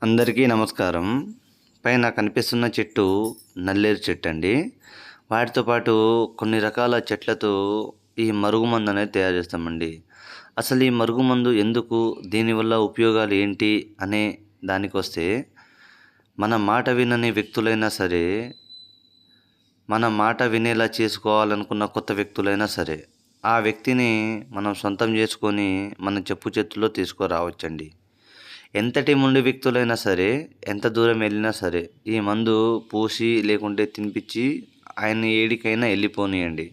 అందరికీ నమస్కారం. పైన కనిపిస్తున్న చెట్టు నల్లేరు చెట్టు అండి. వాటితో పాటు కొన్ని రకాల చెట్లతో ఈ మరుగుమందు అనేది తయారు చేస్తామండి. అసలు ఈ మరుగుమందు ఎందుకు? దీనివల్ల ఉపయోగాలు ఏంటి? అనే దానికొస్తే, మన మాట వినని వ్యక్తులైనా సరే, మన మాట వినేలా చేసుకోవాలనుకున్న కొత్త వ్యక్తులైనా సరే, ఆ వ్యక్తిని మనం సొంతం చేసుకొని మన చెప్పు చేతుల్లో తీసుకురావచ్చండి. ఎంతటి మొండి వ్యక్తులైనా సరే, ఎంత దూరం వెళ్ళినా సరే, ఈ మందు పూసి లేకుంటే తినిపిచ్చి ఆయన్ని ఏడికైనా ఎళ్ళిపోనీయండి.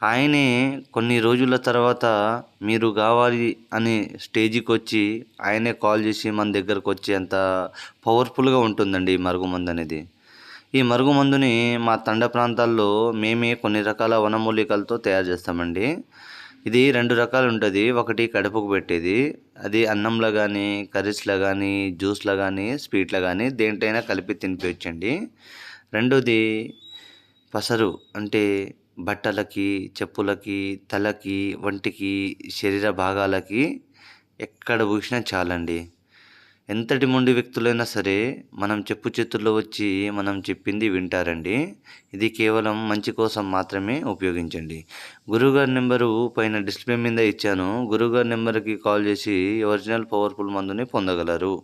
ఆయనే కొన్ని రోజుల తర్వాత మీరు గావాలి అనే స్టేజికొచ్చి ఆయనే కాల్ చేసి మన దగ్గరకొచ్చేంత పవర్‌ఫుల్‌గా ఉంటుందండి ఈ మరుగుమందనేది. ఈ మరుగుమందుని మా తండ ప్రాంతాల్లో మేమే కొన్ని రకాల వనమూలికలతో తయారు చేస్తామండి. ఇది 2 రకాలుంటది. ఒకటి కడుపుకు పెట్టేది. అది అన్నంలో గానీ, కర్రీస్‌లో గానీ, జ్యూస్‌లో గానీ, స్వీట్‌లో గానీ దేంటైనా కలిపి తినిపియచ్చండి. రెండోది పసరు. అంటే బట్టలకి, చెప్పులకి, తలకి, వంటికి, శరీర భాగాలకి ఎక్కడ పూసినా చాలండి. ఎంతటి మొండి వ్యక్తులైనా సరే, మనం చెప్పు చేతుల్లో వచ్చి మనం చెప్పింది వింటారండి. ఇది కేవలం మంచి కోసం మాత్రమే ఉపయోగించండి. గురువుగారి నెంబరు పైన డిస్‌ప్లే మీద ఇచ్చాను. గురువుగారి నెంబర్‌కి కాల్ చేసి ఒరిజినల్ పవర్‌ఫుల్ మందుని పొందగలరు.